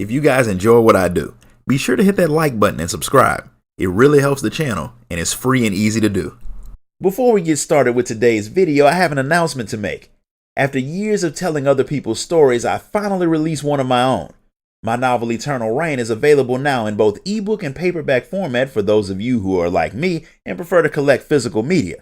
If you guys enjoy what I do, be sure to hit that like button and subscribe. It really helps the channel and it's free and easy to do. Before we get started with today's video, I have an announcement to make. After years of telling other people's stories, I finally released one of my own. My novel Eternal Reign is available now in both ebook and paperback format for those of you who are like me and prefer to collect physical media.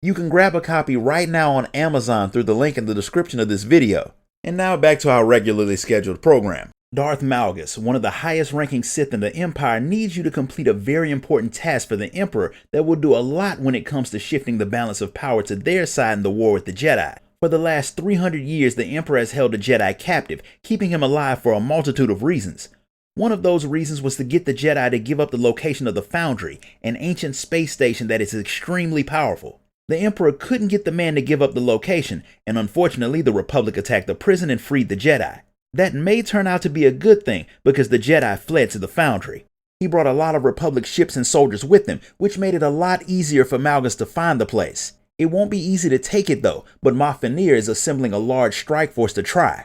You can grab a copy right now on Amazon through the link in the description of this video. And now back to our regularly scheduled program. Darth Malgus, one of the highest ranking Sith in the Empire, needs you to complete a very important task for the Emperor that will do a lot when it comes to shifting the balance of power to their side in the war with the Jedi. For the last 300 years, the Emperor has held a Jedi captive, keeping him alive for a multitude of reasons. One of those reasons was to get the Jedi to give up the location of the Foundry, an ancient space station that is extremely powerful. The Emperor couldn't get the man to give up the location, and unfortunately the Republic attacked the prison and freed the Jedi. That may turn out to be a good thing because the Jedi fled to the Foundry. He brought a lot of Republic ships and soldiers with him, which made it a lot easier for Malgus to find the place. It won't be easy to take it though, but Moff Fenrir is assembling a large strike force to try.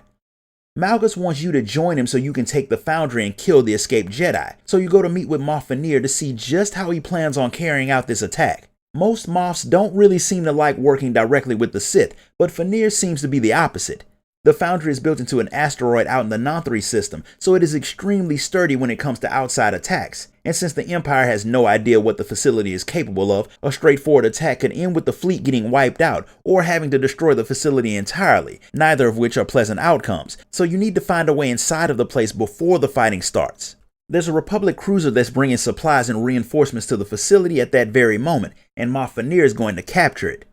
Malgus wants you to join him so you can take the Foundry and kill the escaped Jedi, so you go to meet with Moff Fenrir to see just how he plans on carrying out this attack. Most Moffs don't really seem to like working directly with the Sith, but Fenrir seems to be the opposite. The Foundry is built into an asteroid out in the Nanthri system, so it is extremely sturdy when it comes to outside attacks. And since the Empire has no idea what the facility is capable of, a straightforward attack could end with the fleet getting wiped out or having to destroy the facility entirely, neither of which are pleasant outcomes. So you need to find a way inside of the place before the fighting starts. There's a Republic cruiser that's bringing supplies and reinforcements to the facility at that very moment, and Moff Fenrir is going to capture it.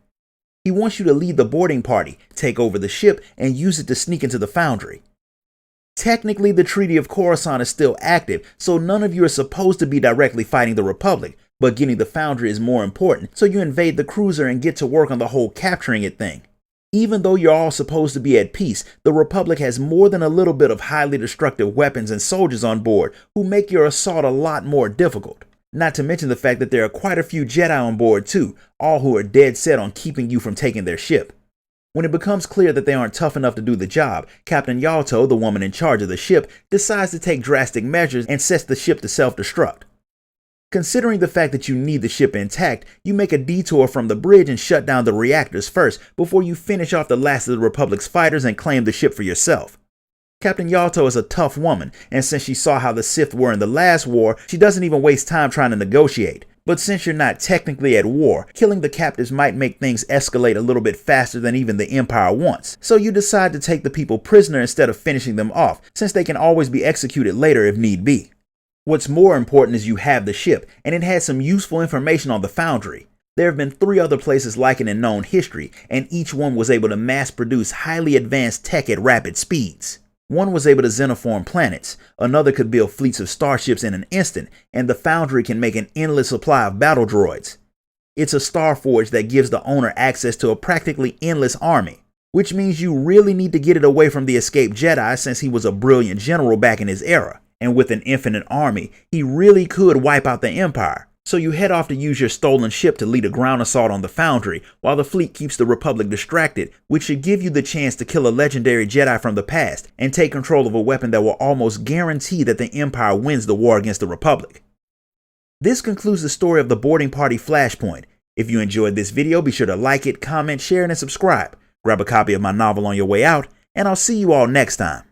He wants you to lead the boarding party, take over the ship, and use it to sneak into the Foundry. Technically, the Treaty of Coruscant is still active, so none of you are supposed to be directly fighting the Republic, but getting the Foundry is more important, so you invade the cruiser and get to work on the whole capturing it thing. Even though you're all supposed to be at peace, the Republic has more than a little bit of highly destructive weapons and soldiers on board who make your assault a lot more difficult. Not to mention the fact that there are quite a few Jedi on board too, all who are dead set on keeping you from taking their ship. When it becomes clear that they aren't tough enough to do the job, Captain Yalto, the woman in charge of the ship, decides to take drastic measures and sets the ship to self-destruct. Considering the fact that you need the ship intact, you make a detour from the bridge and shut down the reactors first before you finish off the last of the Republic's fighters and claim the ship for yourself. Captain Yalto is a tough woman, and since she saw how the Sith were in the last war, she doesn't even waste time trying to negotiate. But since you're not technically at war, killing the captives might make things escalate a little bit faster than even the Empire wants. So you decide to take the people prisoner instead of finishing them off, since they can always be executed later if need be. What's more important is you have the ship, and it has some useful information on the Foundry. There have been 3 other places like it in known history, and each one was able to mass produce highly advanced tech at rapid speeds. One was able to xenoform planets, another could build fleets of starships in an instant, and the Foundry can make an endless supply of battle droids. It's a star forge that gives the owner access to a practically endless army, which means you really need to get it away from the escaped Jedi since he was a brilliant general back in his era, and with an infinite army, he really could wipe out the Empire. So you head off to use your stolen ship to lead a ground assault on the Foundry, while the fleet keeps the Republic distracted, which should give you the chance to kill a legendary Jedi from the past and take control of a weapon that will almost guarantee that the Empire wins the war against the Republic. This concludes the story of the boarding party Flashpoint. If you enjoyed this video, be sure to like it, comment, share, and subscribe. Grab a copy of my novel on your way out, and I'll see you all next time.